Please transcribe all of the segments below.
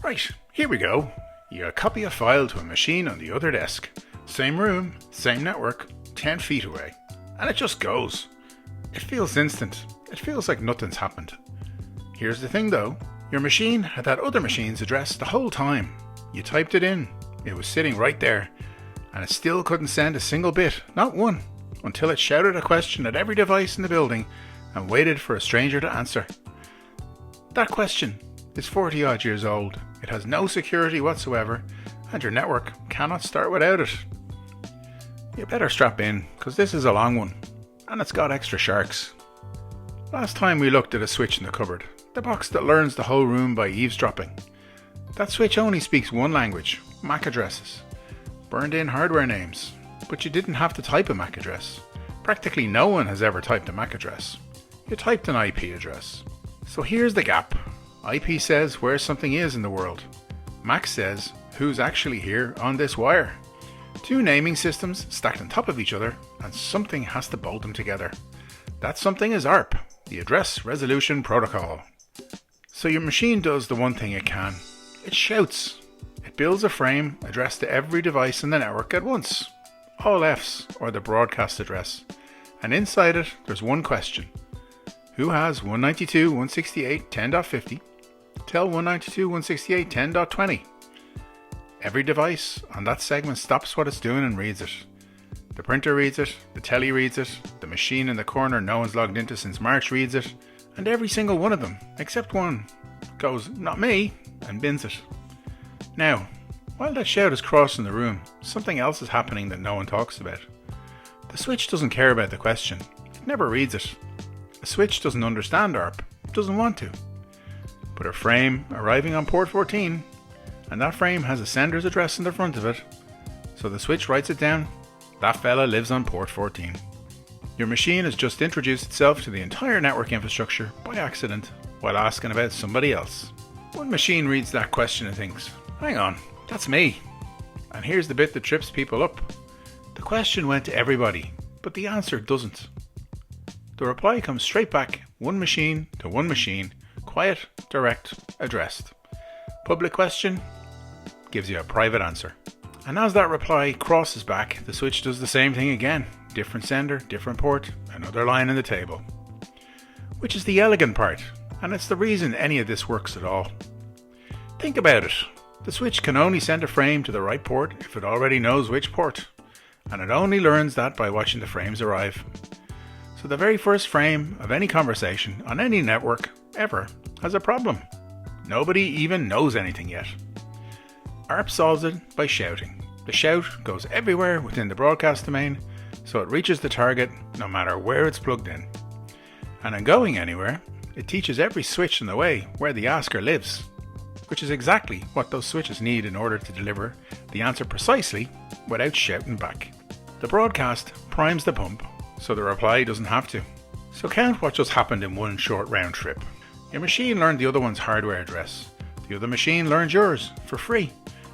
Right, here we go. You copy a file to a machine on the other desk. Same room, same network, 10 feet away. And it just goes. It feels instant. It feels like nothing's happened. Here's the thing though. Your machine had that other machine's address the whole time. You typed it in. It was sitting right there. And it still couldn't send a single bit, not one, until it shouted a question at every device in the building and waited for a stranger to answer. That question is 40 odd years old. It has no security whatsoever, and your network cannot start without it. You better strap in, because this is a long one, and it's got extra sharks. Last time we looked at a switch in the cupboard, the box that learns the whole room by eavesdropping. That switch only speaks one language, MAC addresses. Burned in hardware names, but you didn't have to type a MAC address. Practically no one has ever typed a MAC address. You typed an IP address. So here's the gap. IP says where something is in the world. MAC says who's actually here on this wire. Two naming systems stacked on top of each other, and something has to bolt them together. That something is ARP, the Address Resolution Protocol. So your machine does the one thing it can. It shouts. It builds a frame addressed to every device in the network at once. All Fs, or the broadcast address. And inside it, there's one question. Who has 192.168.10.50? Tell 192.168.10.20. Every device on that segment stops what it's doing and reads it. The printer reads it, the telly reads it, the machine in the corner no one's logged into since March reads it, and every single one of them, except one, goes, "Not me," and bins it. Now, while that shout is crossing the room, something else is happening that no one talks about. The switch doesn't care about the question. It never reads it. A switch doesn't understand ARP, doesn't want to. But a frame arriving on port 14, and that frame has a sender's address in the front of it, so the switch writes it down. That fella lives on port 14. Your machine has just introduced itself to the entire network infrastructure by accident while asking about somebody else. One machine reads that question and thinks, "Hang on, that's me." And here's the bit that trips people up. The question went to everybody, but the answer doesn't. The reply comes straight back, one machine to one machine, quiet, direct, addressed. Public question gives you a private answer. And as that reply crosses back, the switch does the same thing again. Different sender, different port, another line in the table. Which is the elegant part, and it's the reason any of this works at all. Think about it. The switch can only send a frame to the right port if it already knows which port, and it only learns that by watching the frames arrive. So the very first frame of any conversation on any network ever has a problem. Nobody even knows anything yet. ARP solves it by shouting. The shout goes everywhere within the broadcast domain, so it reaches the target no matter where it's plugged in. And in going anywhere, it teaches every switch in the way where the asker lives, which is exactly what those switches need in order to deliver the answer precisely without shouting back. The broadcast primes the pump, so the reply doesn't have to. So count what just happened in one short round trip. Your machine learned the other one's hardware address. The other machine learned yours for free,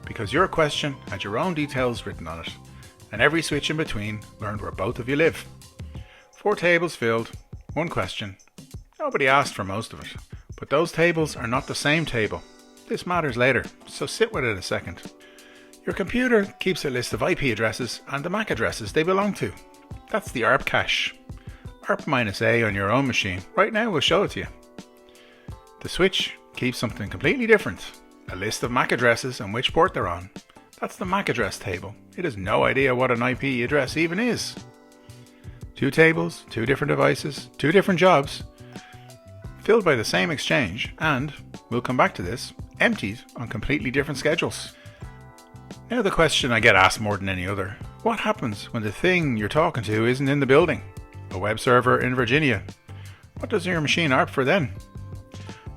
because your question had your own details written on it, and every switch in between learned where both of you live. 4 tables filled, one question. Nobody asked for most of it, but those tables are not the same table. This matters later, so sit with it a second. Your computer keeps a list of IP addresses and the MAC addresses they belong to. That's the ARP cache. ARP-A on your own machine right now will show it to you. The switch keeps something completely different. A list of MAC addresses and which port they're on. That's the MAC address table. It has no idea what an IP address even is. 2 tables, 2 different devices, 2 different jobs, filled by the same exchange, and, we'll come back to this, emptied on completely different schedules. Now the question I get asked more than any other: what happens when the thing you're talking to isn't in the building? A web server in Virginia. What does your machine ARP for then?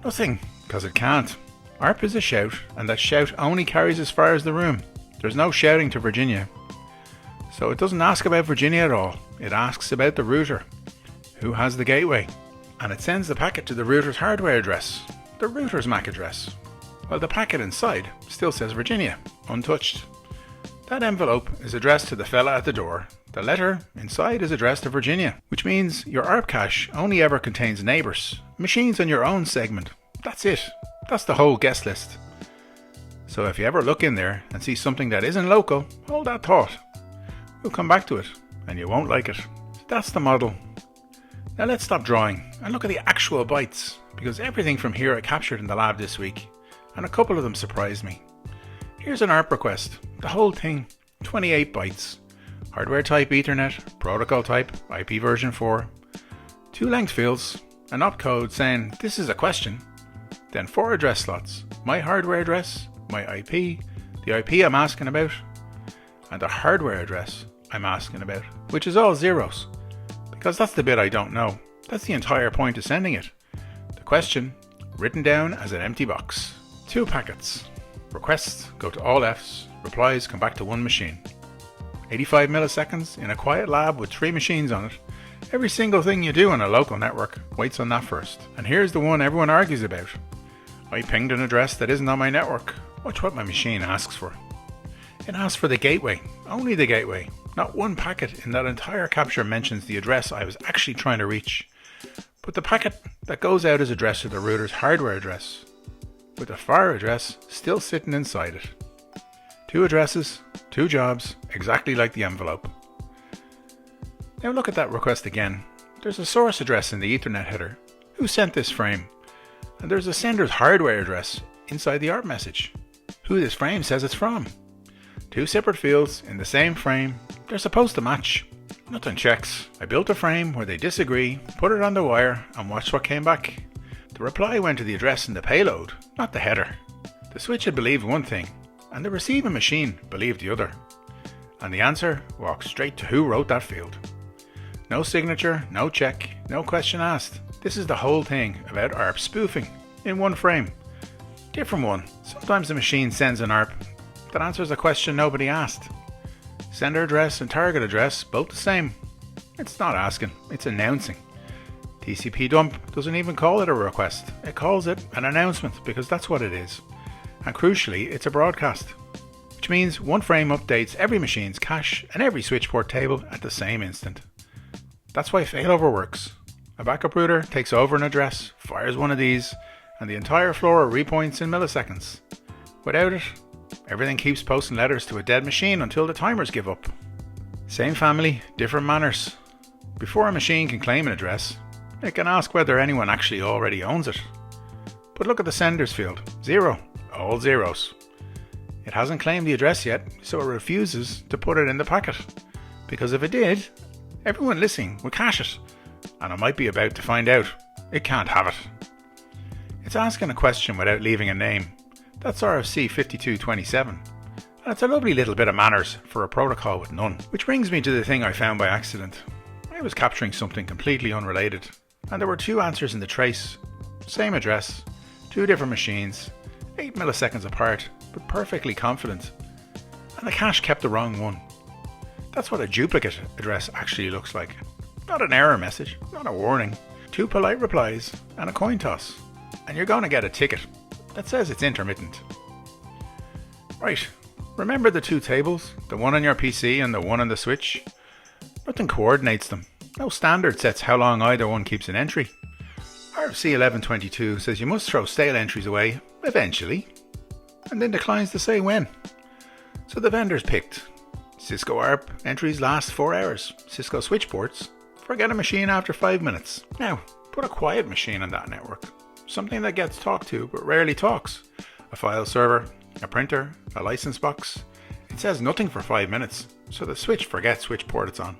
Nothing, because it can't. ARP is a shout, and that shout only carries as far as the room. There's no shouting to Virginia. So it doesn't ask about Virginia at all. It asks about the router. Who has the gateway? And it sends the packet to the router's hardware address, the router's MAC address, while the packet inside still says Virginia, untouched. That envelope is addressed to the fella at the door. The letter inside is addressed to Virginia, which means your ARP cache only ever contains neighbours, machines on your own segment. That's it. That's the whole guest list. So if you ever look in there and see something that isn't local, hold that thought. We'll come back to it, and you won't like it. That's the model. Now let's stop drawing and look at the actual bytes, because everything from here I captured in the lab this week, and a couple of them surprised me. Here's an ARP request, the whole thing, 28 bytes. Hardware type Ethernet, protocol type IP version 4, 2 length fields, an opcode saying this is a question, then 4 address slots, my hardware address, my IP, the IP I'm asking about, and the hardware address I'm asking about, which is all zeros, because that's the bit I don't know. That's the entire point of sending it. The question, written down as an empty box. 2 packets. Requests go to all Fs, replies come back to one machine. 85 milliseconds in a quiet lab with 3 machines on it. Every single thing you do on a local network waits on that first. And here's the one everyone argues about. I pinged an address that isn't on my network. Watch what my machine asks for. It asks for the gateway, only the gateway. Not one packet in that entire capture mentions the address I was actually trying to reach. But the packet that goes out is addressed to the router's hardware address, with the FAR address still sitting inside it. 2 addresses, 2 jobs, exactly like the envelope. Now look at that request again. There's a source address in the Ethernet header. Who sent this frame? And there's a sender's hardware address inside the ARP message. Who this frame says it's from. 2 separate fields in the same frame. They're supposed to match. Nothing checks. I built a frame where they disagree, put it on the wire, and watched what came back. The reply went to the address in the payload, not the header. The switch had believed one thing, and the receiving machine believed the other. And the answer walked straight to who wrote that field. No signature, no check, no question asked. This is the whole thing about ARP spoofing, in one frame. Different one. Sometimes the machine sends an ARP that answers a question nobody asked. Sender address and target address, both the same. It's not asking, it's announcing. TCP dump doesn't even call it a request. It calls it an announcement, because that's what it is. And crucially, it's a broadcast. Which means one frame updates every machine's cache and every switch port table at the same instant. That's why failover works. A backup router takes over an address, fires one of these, and the entire floor repoints in milliseconds. Without it, everything keeps posting letters to a dead machine until the timers give up. Same family, different manners. Before a machine can claim an address, it can ask whether anyone actually already owns it. But look at the senders field. 0. All zeros. It hasn't claimed the address yet, so it refuses to put it in the packet. Because if it did, everyone listening would cache it. And it might be about to find out. It can't have it. It's asking a question without leaving a name. That's RFC 5227. And it's a lovely little bit of manners for a protocol with none. Which brings me to the thing I found by accident. I was capturing something completely unrelated. And there were 2 answers in the trace. Same address, 2 different machines, 8 milliseconds apart, but perfectly confident. And the cache kept the wrong one. That's what a duplicate address actually looks like. Not an error message, not a warning. 2 polite replies and a coin toss. And you're going to get a ticket that says it's intermittent. Right, remember the 2 tables? The one on your PC and the one on the switch? Nothing coordinates them. No standard sets how long either one keeps an entry. RFC 1122 says you must throw stale entries away, eventually, and then declines to say when. So the vendors picked Cisco ARP entries last 4 hours, Cisco switch ports, forget a machine after 5 minutes. Now, put a quiet machine on that network, something that gets talked to but rarely talks. A file server, a printer, a license box. It says nothing for 5 minutes, so the switch forgets which port it's on.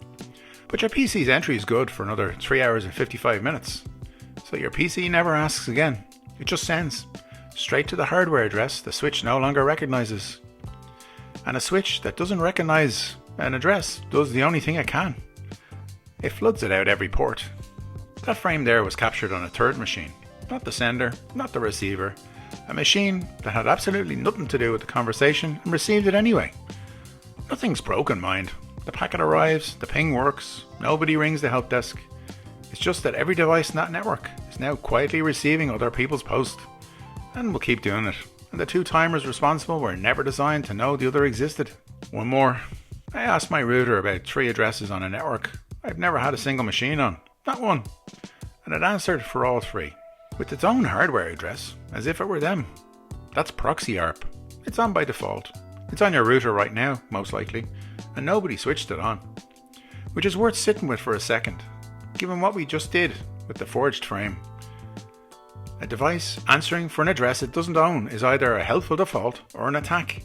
But your PC's entry is good for another 3 hours and 55 minutes. So your PC never asks again. It just sends straight to the hardware address the switch no longer recognizes. And a switch that doesn't recognize an address does the only thing it can. It floods it out every port. That frame there was captured on a third machine. Not the sender, not the receiver. A machine that had absolutely nothing to do with the conversation and received it anyway. Nothing's broken, mind. The packet arrives, the ping works, nobody rings the help desk. It's just that every device in that network is now quietly receiving other people's post. And will keep doing it. And the 2 timers responsible were never designed to know the other existed. One more. I asked my router about 3 addresses on a network I've never had a single machine on. Not one. And it answered for all 3. With its own hardware address, as if it were them. That's proxy ARP. It's on by default. It's on your router right now, most likely, and nobody switched it on. Which is worth sitting with for a second, given what we just did with the forged frame. A device answering for an address it doesn't own is either a helpful default or an attack,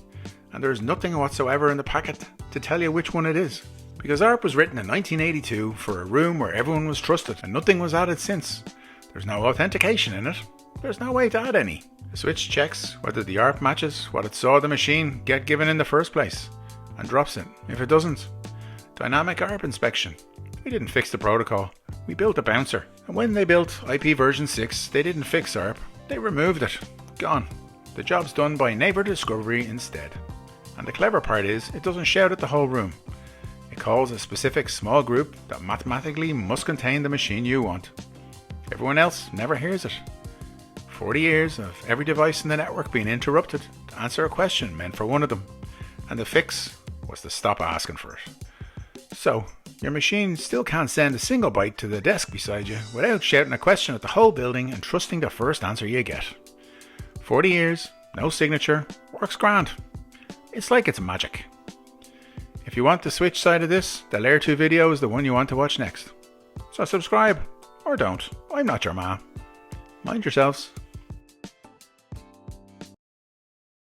and there is nothing whatsoever in the packet to tell you which one it is. Because ARP was written in 1982 for a room where everyone was trusted and nothing was added since. There's no authentication in it. There's no way to add any. The switch checks whether the ARP matches what it saw the machine get given in the first place and drops it if it doesn't. Dynamic ARP inspection. We didn't fix the protocol. We built a bouncer. And when they built IP version 6, they didn't fix ARP. They removed it. Gone. The job's done by neighbor discovery instead. And the clever part is, it doesn't shout at the whole room. It calls a specific small group that mathematically must contain the machine you want. Everyone else never hears it. 40 years of every device in the network being interrupted to answer a question meant for one of them. And the fix was to stop asking for it. So, your machine still can't send a single byte to the desk beside you without shouting a question at the whole building and trusting the first answer you get. 40 years, no signature, works grand. It's like it's magic. If you want the switch side of this, the layer 2 video is the one you want to watch next. So subscribe, or don't, I'm not your man. Mind yourselves.